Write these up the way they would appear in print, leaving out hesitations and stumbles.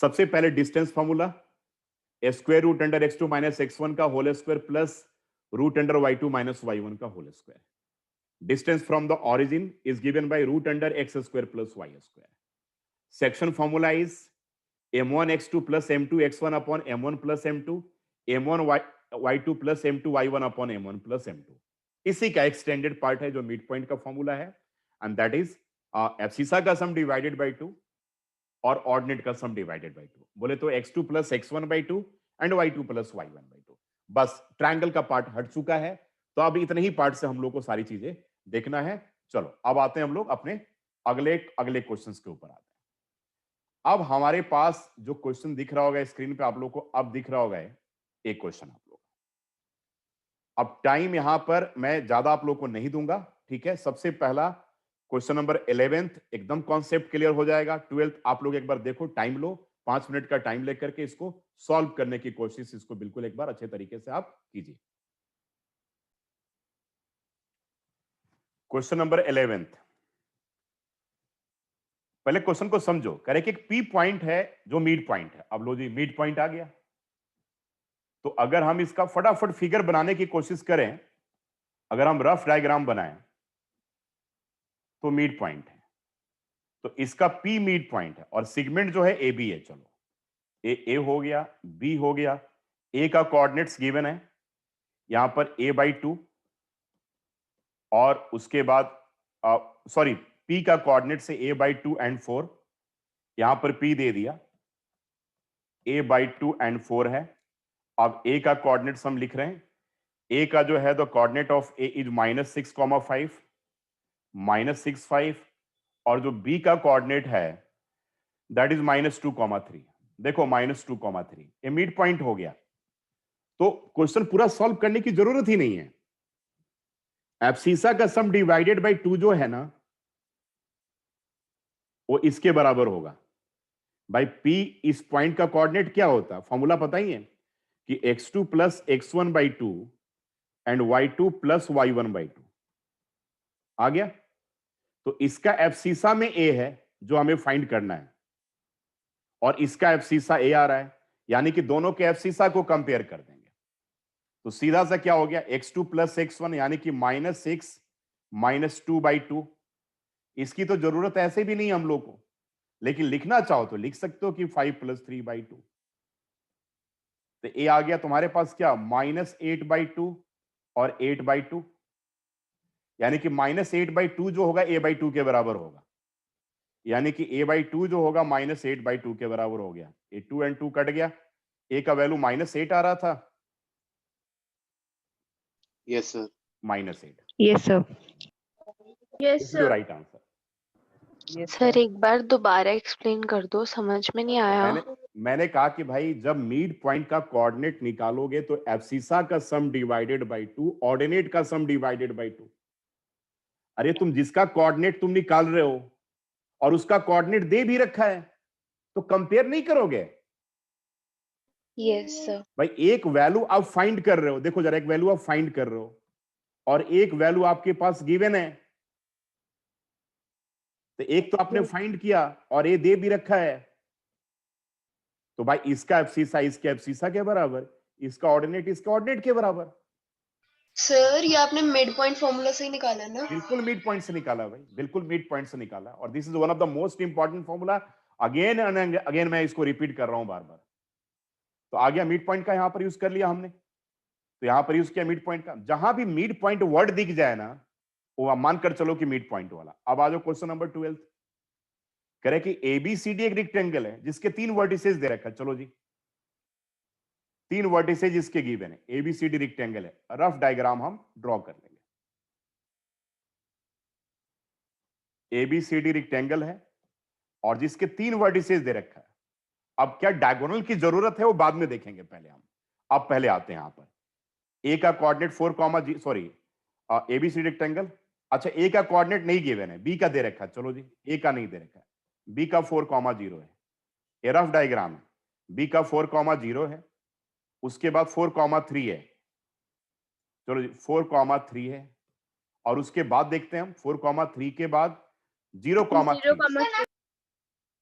सबसे पहले distance formula square root under x2 minus x1 का whole square plus root under y2 minus y1 का whole square. Distance from the origin is given by root under x square plus y square. Section formula is m1 x2 plus m2 x1 upon m1 plus m2, m1 y2 plus m2 y1 upon m1 plus m2. इसी का extended part है जो mid point का formula है, and that is abscissa का सम divided by 2 और ordinate का सम divided by 2. बोले तो x2 plus x1 by 2 and y2 plus y1 by 2. बस ट्रायंगल का पार्ट हट चुका है, तो अब इतने ही पार्ट से हम लोग को सारी चीजें देखना है. चलो अब आते हैं हम लोग अपने अगले क्वेश्चंस के ऊपर आते हैं. अब हमारे पास जो क्वेश्चन दिख रहा होगा स्क्रीन पे आप लोग को, अब दिख रहा होगा एक क्वेश्चन आप लोग. अब टाइम यहां पर मैं ज्यादा आप लोग को नहीं दूंगा, ठीक है. सबसे पहला क्वेश्चन नंबर 11th एकदम कॉन्सेप्ट क्लियर हो जाएगा. 12th आप लोग एक बार देखो, टाइम लो, 5 मिनट का टाइम लेकर के इसको सॉल्व करने की कोशिश, इसको बिल्कुल एक बार अच्छे तरीके से आप कीजिए. क्वेश्चन नंबर 11th, पहले क्वेश्चन को समझो. करे कि एक पी पॉइंट है जो मिड पॉइंट है. अब लो जी, मिड पॉइंट आ गया, तो अगर हम इसका फटाफट फिगर बनाने की कोशिश करें, अगर हम रफ डायग्राम बनाएं तो मिड पॉइंट है, तो इसका पी मिड पॉइंट है और सेगमेंट जो है ए बी है. चलो ए हो गया, बी हो गया. ए का कोऑर्डिनेट्स गिवन है यहां पर a/2 और उसके बाद सॉरी पी का कोऑर्डिनेट से a/2 एंड 4. यहां पर p दे दिया, a/2 एंड 4 है. अब a का कोऑर्डिनेट्स हम लिख रहे हैं. a का जो है the coordinate of a is -6,5 -6,5 और जो b का कोऑर्डिनेट है दैट इज -2,3. देखो -2,3 ये मिड पॉइंट हो गया. तो क्वेश्चन पूरा सॉल्व करने की जरूरत ही नहीं है. एब्सिसा का सम डिवाइडेड बाय 2 जो है ना, वो इसके बराबर होगा. भाई p इस पॉइंट का कोऑर्डिनेट क्या होता है, फॉर्मूला पता ही है कि x2 plus x1 by 2 and y2 plus y1 by 2. आ गया. तो इसका एब्सिसा में a है जो हमें फाइंड करना है, और इसका एब्सिसा a आ रहा है, यानी कि दोनों के एब्सिसा को कंपेयर कर देंगे. तो सीधा सा क्या हो गया, x2 प्लस x1 यानी कि -6 -2 बाई 2. इसकी तो जरूरत ऐसे भी नहीं हम लोग को, लेकिन लिखना चाहो तो लिख सकते हो कि 5 + 3/2. तो ए आ गया तुम्हारे पास क्या, -8/2 और 8/2, यानी कि -8/2 जो होगा a/2 के बराबर होगा, यानी कि a/2 जो होगा -8/2 के बराबर हो गया. ये 2 एंड 2 कट गया, a का वैल्यू -8 आ रहा था. Yes sir. -8. Yes sir. Yes sir. Right answer. Sir एक बार दोबारा एक्सप्लेन कर दो, समझ में नहीं आया. मैंने कहा कि भाई जब मिड पॉइंट का कोऑर्डिनेट निकालोगे तो एब्सिसा का सम डिवाइडेड बाय 2, ऑर्डिनेट का सम डिवाइडेड बाय 2. अरे तुम जिसका कोऑर्डिनेट तुम निकाल रहे हो और उसका कोऑर्डिनेट दे भी रखा है, तो कंपेयर नहीं करोगे. Yes sir. भाई एक वैल्यू आप फाइंड कर रहे हो, देखो जरा, एक वैल्यू आप फाइंड कर रहे हो और एक वैल्यू आपके पास गिवन है. तो एक तो आपने फाइंड किया और ये दे भी रखा है, तो भाई इसका एब्सिसा इसके एब्सिसा के बराबर, इसका ऑर्डिनेट इसके ऑर्डिनेट के बराबर. सर ये आपने मिड पॉइंट फॉर्मूला से ही निकाला ना? बिल्कुल मिड पॉइंट से निकाला भाई, बिल्कुल मिड पॉइंट से निकाला. और this is one of the most important formula. Again and again मैं इसको रिपीट कर रहा हूं बार बार. तो आ गया मिड पॉइंट का, यहां पर यूज कर लिया हमने. तो यहां पर यूज किया मिड पॉइंट का. जहां भी मिड पॉइंट वर्ड दिख जाए ना, वो आप मानकर चलो कि मिड पॉइंट वाला. अब आ जाओ क्वेश्चन नंबर 12. करे कि एबीसीडी एक रेक्टेंगल है जिसके 3 वर्टिसेस दे रखा है. चलो जी, 3 वर्टिसेस इसके गिवन है. एबीसीडी रेक्टेंगल है, रफ डायग्राम हम ड्रॉ कर लेंगे. एबीसीडी रेक्टेंगल है और जिसके 3 वर्टिसेस दे रखा है. अब क्या डायगोनल की जरूरत है वो बाद में देखेंगे, पहले हम अब पहले आते हैं यहां पर. ए का कोऑर्डिनेट 4, सॉरी एबीसीडी रेक्टेंगल. अच्छा ए का कोऑर्डिनेट नहीं गिवन है, बी का दे रखा है. चलो जी, ए का नहीं दे रखा है, बी का 4,0 है. ये रफ डायग्राम है. बी का 4,0 है, उसके बाद 4,3 है. चलो जी 4,3 है, और उसके बाद देखते हैं हम 4,3 के बाद 0,3.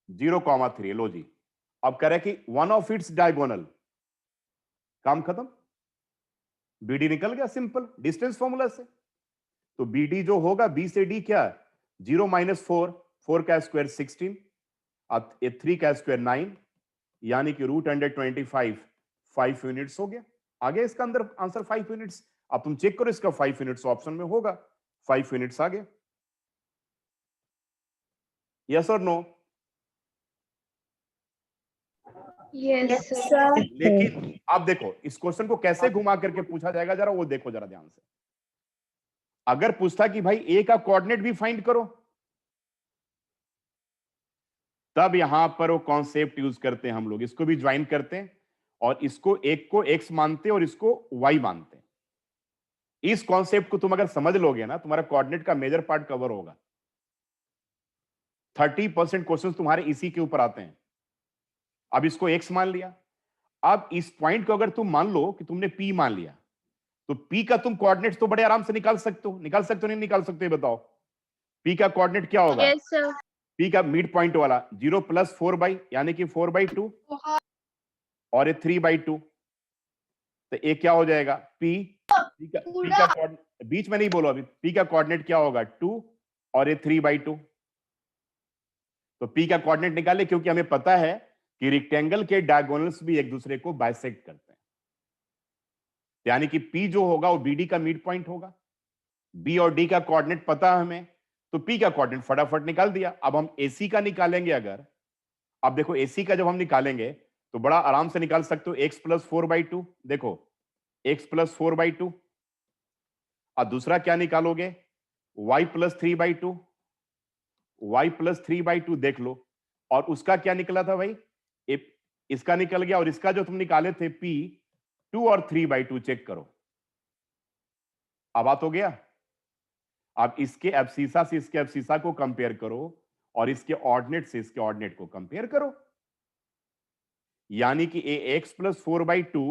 0,3. लो जी, अब कह रहे कि वन ऑफ इट्स डायगोनल, काम खत्म, बीडी निकल गया सिंपल डिस्टेंस फॉर्मूला से। तो बीडी जो होगा बी से डी क्या, 0 - 4, 4 का स्क्वायर 16, अब 3 का स्क्वायर 9, यानी कि √25 5 यूनिट्स हो गया। आ गया इसका अंदर आंसर 5 यूनिट्स। अब तुम चेक करो इसका 5 यूनिट्स ऑप्शन में होगा, 5 यूनिट्स आ गया। यस और नो? Yes sir. लेकिन आप देखो इस क्वेश्चन को कैसे घुमा करके पूछा जाएगा, जरा वो देखो जरा ध्यान से। अगर पूछता कि भाई ए का कोऑर्डिनेट भी फाइंड करो, तब यहां पर वो कॉन्सेप्ट यूज करते हैं हम लोग, इसको भी ज्वाइन करते हैं और इसको एक को एक्स मानते हैं और इसको वाई मानते हैं। इस कॉन्सेप्ट को तुम अगर समझ लोगे ना, तुम्हारा कोऑर्डिनेट का मेजर पार्ट कवर होगा। 30% क्वेश्चन तुम्हारे इसी के ऊपर आते हैं। अब इसको एक्स मान लिया, अब इस पॉइंट को अगर तुम मान लो कि तुमने पी मान लिया, तो पी का तुम कोऑर्डिनेट तो बड़े आराम से निकाल सकते हो। निकाल सकते हो नहीं निकाल सकते, बताओ पी का कोऑर्डिनेट क्या होगा? Yes sir. पी का मिड पॉइंट वाला 0 + 4 यानी कि 4/2 और ये 3/2, तो ये क्या हो जाएगा? पी का कोऑर्डिनेट बीच में नहीं बोलो अभी, पी का कोऑर्डिनेट क्या होगा? 2 और ये 3/2। तो पी का कोऑर्डिनेट निकाले, क्योंकि हमें पता है कि रेक्टेंगल के डायगोनल्स भी एक दूसरे को बाइसेक्ट करते हैं, यानी कि पी जो होगा वो बीडी का मिड पॉइंट होगा। बी और डी का कोऑर्डिनेट पता है हमें, तो पी का कोऑर्डिनेट फटाफट निकाल दिया। अब हम एसी का निकालेंगे अगर, अब देखो एसी का जब हम निकालेंगे तो बड़ा आराम से निकाल सकते हो, x + 4/2, देखो x + 4/2। और दूसरा क्या निकालोगे? y + 3/2, y + 3/2 देख लो। और उसका क्या निकला था भाई? इसका निकल गया, और इसका जो तुम निकाले थे p 2 और 3/2 चेक करो। अब बात हो गया। अब इसके एब्सिसा से इसके एब्सिसा को कंपेयर करो और इसके ऑर्डिनेट से इसके ऑर्डिनेट को कंपेयर करो, यानी कि x + 4/2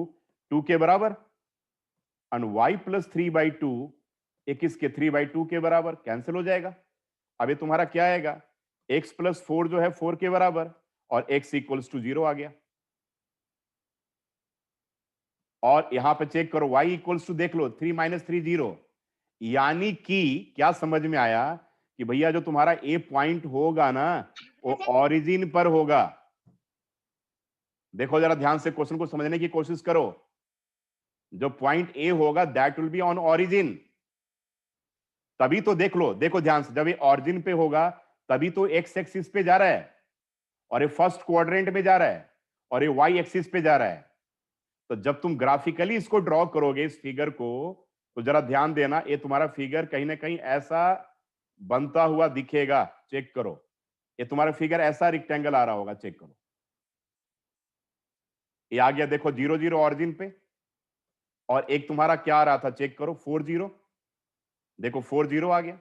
2 के बराबर और y + 3/2 इसके 3/2 के बराबर, कैंसिल हो जाएगा। अब ये तुम्हारा क्या आएगा? x + 4 जो है 4 के बराबर और x = 0 आ गया। और यहां पे चेक करो y = देख लो 3 - 3 0, यानी कि क्या समझ में आया कि भैया जो तुम्हारा ए पॉइंट होगा ना वो ओरिजिन पर होगा। देखो जरा ध्यान से क्वेश्चन को समझने की कोशिश करो। जो पॉइंट ए होगा that will be on origin. तभी तो देख लो, देखो ध्यान से, जब ये ओरिजिन पे होगा तभी तो एक्स एक्सिस पे जा रहा है और ये फर्स्ट क्वाड्रेंट में जा रहा है और ये वाई एक्सिस पे जा रहा है। तो जब तुम ग्राफिकली इसको ड्रॉ करोगे इस फिगर को, तो जरा ध्यान देना, ये तुम्हारा फिगर कहीं ना कहीं ऐसा बनता हुआ दिखेगा। चेक करो, ये तुम्हारा फिगर ऐसा रेक्टेंगल आ रहा होगा, चेक करो। ये आ गया, देखो 0 0 ऑरिजिन पे, और एक तुम्हारा क्या आ रहा था, चेक करो 4 0, देखो 4 0 आ गया।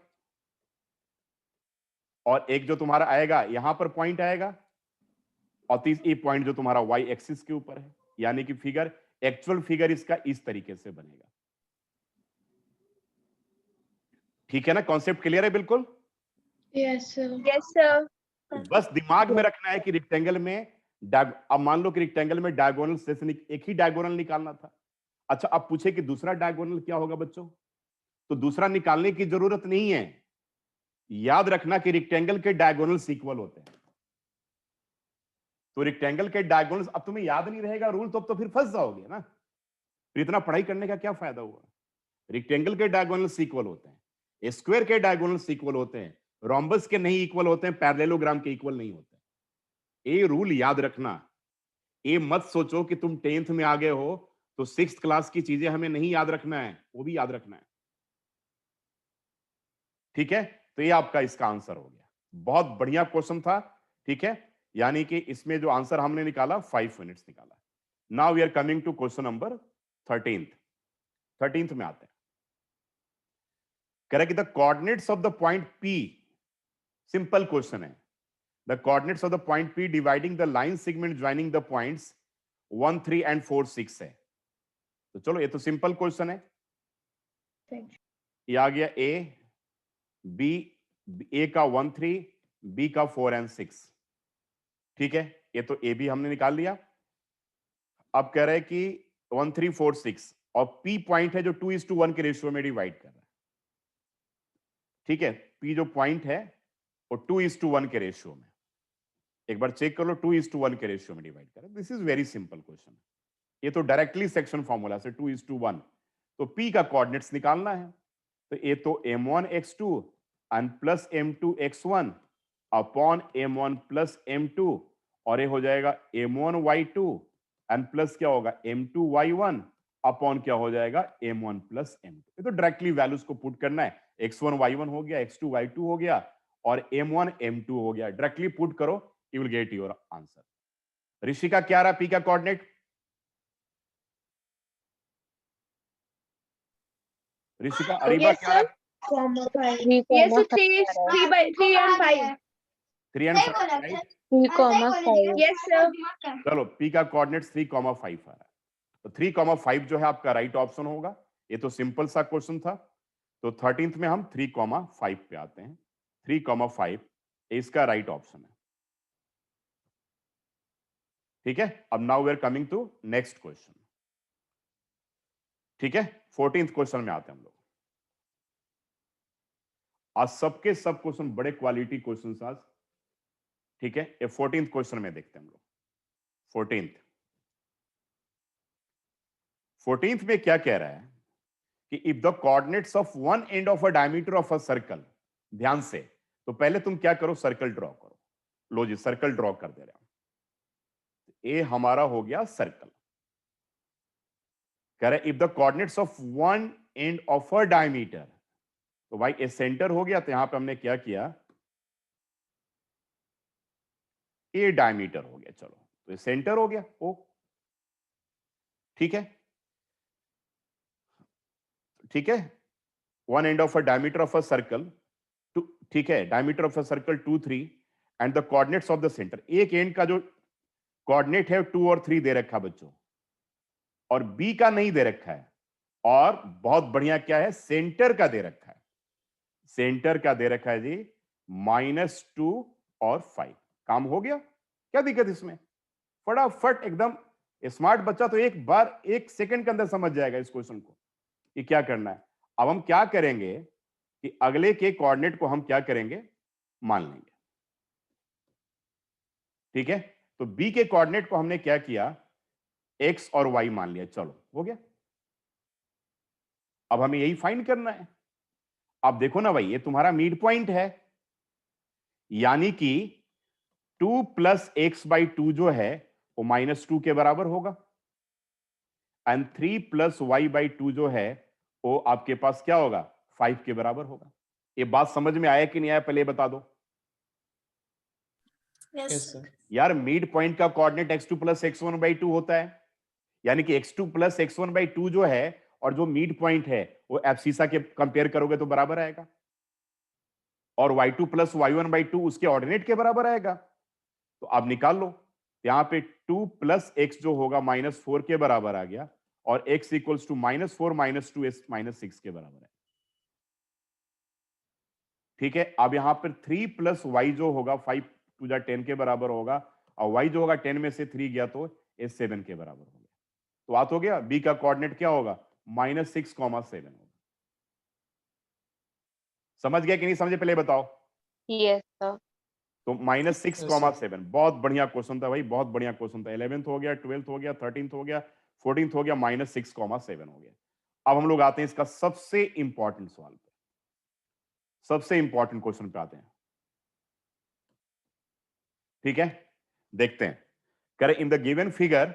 और एक जो तुम्हारा आएगा यहां पर पॉइंट आएगा, और तीसरी पॉइंट जो तुम्हारा वाई एक्सिस के ऊपर है, यानी कि फिगर, एक्चुअल फिगर इसका इस तरीके से बनेगा। ठीक है ना? कॉन्सेप्ट क्लियर है बिल्कुल? Yes sir. Yes sir. बस दिमाग में रखना है कि रेक्टेंगल में अब मान लो कि रेक्टेंगल में डायगोनल से एक ही डायगोनल निकालना था। अच्छा, अब पूछे कि दूसरा डायगोनल क्या होगा बच्चों, तो दूसरा निकालने की जरूरत नहीं है। याद रखना कि रेक्टेंगल के डायगोनल्स इक्वल होते हैं। तो रेक्टेंगल के डायगोनल्स, अब तुम्हें याद नहीं रहेगा रूल तो फिर फंस जाओगे ना, फिर इतना पढ़ाई करने का क्या फायदा हुआ। रेक्टेंगल के डायगोनल्स इक्वल होते हैं, स्क्वायर के डायगोनल्स इक्वल होते हैं, रोम्बस के नहीं इक्वल होते हैं, पैरेललोग्राम के इक्वल नहीं होते। ये रूल याद रखना। ये मत सोचो कि तुम 10th में आ गए हो तो 6th क्लास की चीजें हमें नहीं याद रखना है, वो भी याद रखना है। ठीक है? तो ये आपका इसका आंसर हो गया। बहुत बढ़िया क्वेश्चन था। ठीक है, यानी कि इसमें जो आंसर हमने निकाला 5 मिनट्स निकाला। Now we are coming to question number 13th में आते हैं। कह रहा है कि the coordinates of the point P, simple question है, the coordinates of the point P dividing the line segment joining the points 1 3 and 4 6 है। तो चलो ये तो सिंपल क्वेश्चन है। ये आ गया A B, A का 1 3, B का 4 एंड 6। ठीक है, ये तो ए बी हमने निकाल लिया। अब कह रहा है कि 1 3 4 6 और पी पॉइंट है जो 2:1 के रेशियो में डिवाइड कर रहा है। ठीक है, पी जो पॉइंट है वो 2:1 के रेशियो में, एक बार चेक कर लो, 2:1 के रेशियो में डिवाइड कर रहा है। This is very simple question. ये तो डायरेक्टली सेक्शन फॉर्मूला से 2:1, तो पी का कोऑर्डिनेट्स निकालना है। तो ये तो m1 x2 and plus m2 x1 upon m1 plus m2, और ये हो जाएगा m1 y2 एंड प्लस क्या होगा m2 y1 अपॉन क्या हो जाएगा m1 प्लस m2। ये तो डायरेक्टली वैल्यूज को पुट करना है, x1 y1 हो गया, x2 y2 हो गया और m1 m2 हो गया। डायरेक्टली पुट करो, you will get your answer. Rishika क्या रहा पी का कोऑर्डिनेट? ऋषिका अरीबा Yes, क्या रहा? sir. Comma 5. 3 Yes, comma sir. 3 and 5. 3 and 5, right? 3 comma 5. Yes, sir. चलो पी का कोऑर्डिनेट्स 3,5 आ रहा है, तो 3,5 जो है आपका राइट ऑप्शन होगा। ये तो सिंपल सा क्वेश्चन था। तो 13th में हम 3,5 पे आते हैं। 3,5 इसका राइट ऑप्शन है। ठीक है, अब now we are coming to next question. ठीक है, 14th क्वेश्चन में आते हैं हम लोग। आज सबके सब क्वेश्चन बड़े क्वालिटी क्वेश्चन आज। ठीक है, ये 14th क्वेश्चन में देखते हैं हम लोग। 14th में क्या कह रहा है कि if the coordinates of one end of a diameter of a circle, ध्यान से, तो पहले तुम क्या करो, सर्कल ड्रॉ करो। लो जी, सर्कल ड्रॉ कर दे रहे हैं। ये हमारा हो गया सर्कल। कह रहे if the coordinates of one end of a diameter, तो भाई ए सेंटर हो गया, तो यहां पे हमने क्या किया, ए डायमीटर हो गया। चलो, तो ये सेंटर हो गया ओ। ठीक है, ठीक है, one end of a diameter of a circle, ठीक है, diameter of a circle 2 3 and the coordinates of the centre. एक एंड का जो कोऑर्डिनेट है 2 और 3 दे रखा है बच्चों, और बी का नहीं दे रखा है, और बहुत बढ़िया क्या है, सेंटर का दे रखा है। सेंटर का दे रखा है जी -2 और 5। काम हो गया, क्या दिक्कत इसमें? फटाफट एकदम स्मार्ट बच्चा तो एक बार 1 सेकंड के अंदर समझ जाएगा इस क्वेश्चन को कि क्या करना है। अब हम क्या करेंगे कि अगले के कोऑर्डिनेट को हम क्या करेंगे, मान लेंगे। ठीक है, तो बी के कोऑर्डिनेट को हमने क्या किया, एक्स और वाई मान लिया। चलो, हो गया। अब हमें यही फाइंड करना है। अब देखो ना भाई, ये तुम्हारा मिड पॉइंट है, यानी कि 2 + x/2 जो है वो -2 के बराबर होगा, एंड 3 + y/2 जो है वो आपके पास क्या होगा, 5 के बराबर होगा। ये बात समझ में आया कि नहीं आया, पहले बता दो Yes, sir. यार। मिड पॉइंट का कोऑर्डिनेट x2 + x1/2 होता है, यानी कि x2 + x1/2 जो है और जो मिड पॉइंट है वो एब्सिसा के कंपेयर करोगे तो बराबर आएगा, और y2 + y1/2 उसके ऑर्डिनेट के बराबर आएगा। तो आप निकाल लो, यहां पे 2 + x जो होगा -4 के बराबर आ गया, और x = -4 - 2 -6 के बराबर है। ठीक है, अब यहां पर 3 + y जो होगा 5 × 2 = 10 के बराबर होगा, और y जो होगा 10 में से 3 गया तो ये 7 के बराबर हो गया। तो बात हो गया, b का कोऑर्डिनेट क्या होगा, -6, 7 होगा। समझ गया कि नहीं समझे, पहले बताओ। Yes, sir. तो -6, 7, बहुत बढ़िया क्वेश्चन था भाई, बहुत बढ़िया क्वेश्चन था। 11th हो गया, 12th हो गया, 13th हो गया, 14th हो गया, -6, 7 हो गया। अब हम लोग आते हैं इसका सबसे इंपॉर्टेंट सवाल पे, सबसे इंपॉर्टेंट क्वेश्चन पे आते हैं। ठीक है, देखते हैं। करें इन द गिवन फिगर,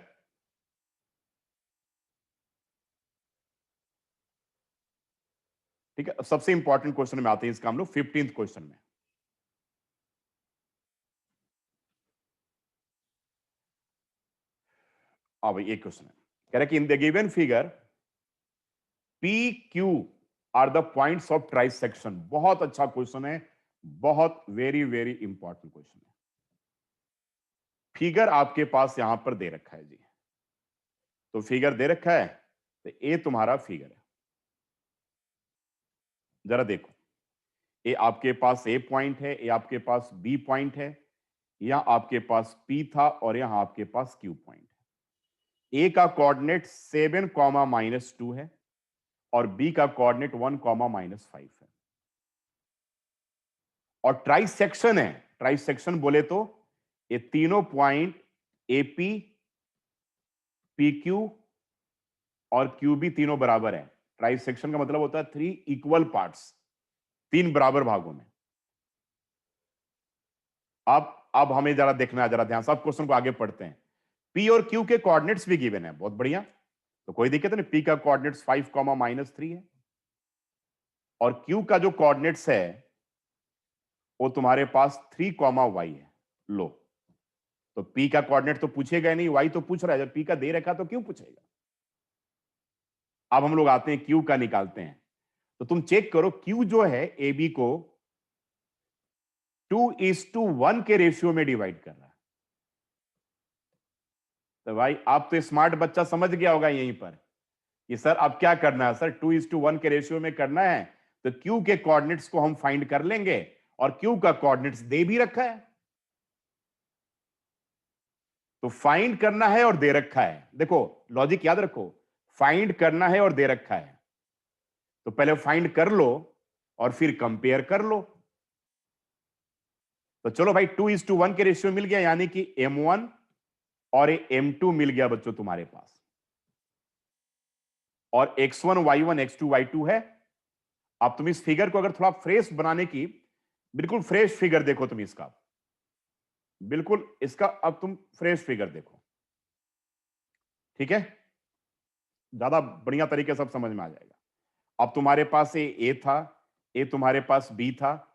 ठीक है, सबसे इंपॉर्टेंट क्वेश्चन में आते हैं इसका हम लोग 15th क्वेश्चन में। अब एक क्वेश्चन है, कह रहा है कि in the given figure P Q R the points of trisection. बहुत अच्छा क्वेश्चन है, बहुत वेरी वेरी इंपॉर्टेंट क्वेश्चन है। फिगर आपके पास यहां पर दे रखा है जी, तो फिगर दे रखा है, तो ये तुम्हारा फिगर है। जरा देखो, ये आपके पास ए पॉइंट है, ये आपके पास बी पॉइंट है, यहां आपके पास P था और यहां आपके पास Q पॉइंट है। A का कोऑर्डिनेट 7, -2 है और B का कोऑर्डिनेट 1, -5 है। और ट्राई सेक्शन है, ट्राई सेक्शन बोले तो ये तीनों पॉइंट AP, PQ और QB तीनों बराबर है। ट्राई सेक्शन का मतलब होता है 3 इक्वल पार्ट्स, 3 बराबर भागों में। अब हमें जरा देखना है, जरा ध्यान से, अब क्वेश्चन को आगे पढ़ते हैं। P और Q के कोऑर्डिनेट्स भी गिवन है, बहुत बढ़िया, तो कोई दिक्कत नहीं। P का कोऑर्डिनेट्स 5, -3 है और Q का जो कोऑर्डिनेट्स है वो तुम्हारे पास 3, y है। लो, तो P का कोऑर्डिनेट तो पूछेगा ही नहीं, y तो पूछ रहा है। जब P का दे रखा तो क्यों पूछेगा। अब हम लोग आते हैं Q का निकालते हैं। तो तुम चेक करो, Q जो है AB को 2:1 के रेशियो में डिवाइड कर रहा है। तो भाई आप तो स्मार्ट बच्चा समझ गया होगा यहीं पर कि सर अब क्या करना है। सर 2:1 के रेशियो में करना है, तो Q के कोऑर्डिनेट्स को हम फाइंड कर लेंगे और Q का कोऑर्डिनेट्स दे भी रखा है, तो फाइंड करना है और दे रखा है। देखो लॉजिक याद रखो, फाइंड करना है और दे रखा है, तो पहले फाइंड कर लो और फिर कंपेयर कर लो। तो चलो भाई 2:1 के रेशियो मिल गया, यानी कि M1 और M2 मिल गया बच्चों तुम्हारे पास, और X1 Y1 X2 Y2 है। अब तुम इस फिगर को अगर थोड़ा फ्रेश बनाने की, बिल्कुल फ्रेश फिगर देखो तुम इसका, बिल्कुल इसका अब तुम फ्रेश फिगर देखो, ठीक है, ज्यादा बढ़िया तरीके से सब समझ में आ जाएगा। अब तुम्हारे पास ए था, ए तुम्हारे पास बी था।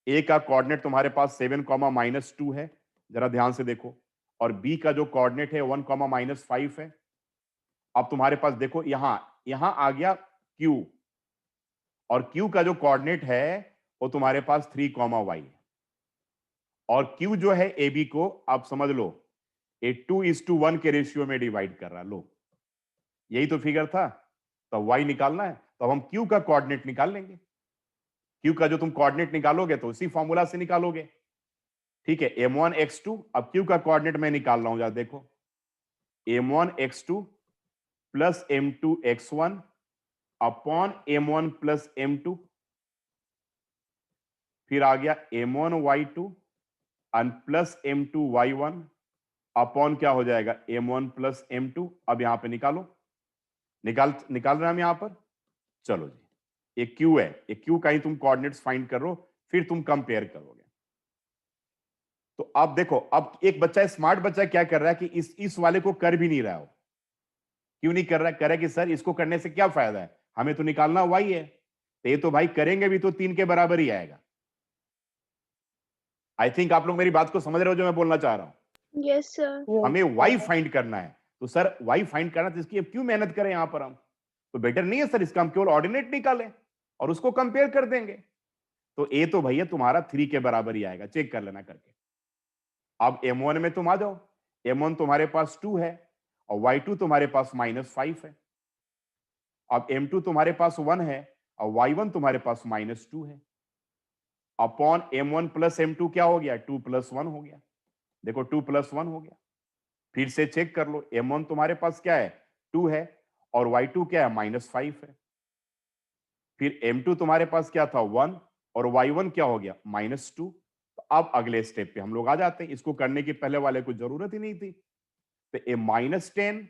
ए का कोऑर्डिनेट तुम्हारे पास 7, -2 है, जरा ध्यान से देखो, और बी का जो कोऑर्डिनेट है 1, -5 है। अब तुम्हारे पास देखो यहां यहां आ गया क्यू, और क्यू का जो कोऑर्डिनेट है वो तुम्हारे पास 3, y है, और क्यू जो है ए बी को आप समझ लो ए 2:1 के रेशियो में डिवाइड कर रहा। लो, यही तो फिगर था, तो y निकालना है, तो अब हम q का कोऑर्डिनेट निकाल लेंगे। q का जो तुम कोऑर्डिनेट निकालोगे तो उसी फॉर्मूला से निकालोगे, ठीक है। m1 x2, अब q का कोऑर्डिनेट मैं निकाल रहा हूं, जरा देखो, m1 x2 plus m2 x1 upon m1 plus m2, फिर आ गया m1 y2 plus m2 y1 upon क्या हो जाएगा m1 प्लस m2। अब यहां पे निकालो, निकाल रहे हैं हम यहां पर। चलो जी, एक क्यू है, एक क्यू का ही तुम कोऑर्डिनेट्स फाइंड करो, फिर तुम कंपेयर करोगे। तो अब देखो, अब एक बच्चा, स्मार्ट बच्चा क्या कर रहा है कि इस वाले को कर भी नहीं रहा हो। क्यों नहीं कर रहा है? कह रहा है कि सर इसको करने से क्या फायदा है, हमें तो निकालना वाई है। तो ये तो भाई करेंगे भी तो 3 के बराबर ही आएगा। आई थिंक आप लोग मेरी बात को समझ रहे हो जो मैं बोलना चाह रहा हूं। Yes sir. हमें वाई फाइंड करना है, तो सर वाई फाइंड करना, तो इसकी अब क्यों मेहनत करें यहां पर हम, तो बेटर नहीं है सर इसका हम केवल ऑर्डिनेट निकालें और उसको कंपेयर कर देंगे। तो ए तो भैया तुम्हारा 3 के बराबर ही आएगा, चेक कर लेना करके। अब m1 में तुम आ जाओ, m1 तुम्हारे पास 2 है और y2 तुम्हारे पास -5 है। अब m2 तुम्हारे पास 1 है और y1 तुम्हारे पास -2 है। अपॉन m1 प्लस m2 क्या हो गया, 2 + 1 हो गया। देखो 2 + 1 हो गया। फिर से चेक कर लो, m1 तुम्हारे पास क्या है, 2 है, और y2 क्या है, -5 है। फिर m2 तुम्हारे पास क्या था, 1, और y1 क्या हो गया, -2। तो अब अगले स्टेप पे हम लोग आ जाते हैं। इसको करने की पहले वाले को जरूरत ही नहीं थी। तो ए -10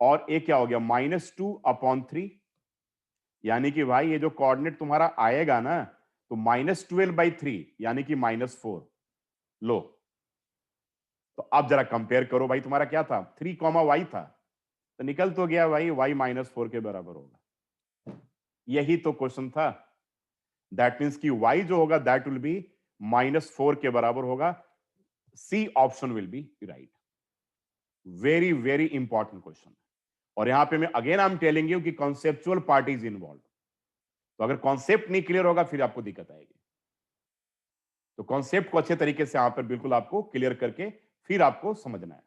और ए क्या हो गया, -2/3, यानी कि भाई ये जो कोऑर्डिनेट तुम्हारा आएगा ना, तो -12/3 यानी कि -4। लो, तो अब जरा कंपेयर करो भाई, तुम्हारा क्या था, 3, y था, तो निकल तो गया भाई y -4 के बराबर होगा। यही तो क्वेश्चन था। दैट मीन्स कि y जो होगा दैट विल बी -4 के बराबर होगा। C option will be right. Very very important question. और यहां पे मैं again I am telling you कि कॉन्सेप्चुअल पार्ट इज इन्वॉल्व। तो अगर कॉन्सेप्ट नहीं क्लियर होगा फिर आपको दिक्कत आएगी। तो कॉन्सेप्ट को अच्छे तरीके से यहां पर बिल्कुल आपको क्लियर करके फिर आपको समझना है।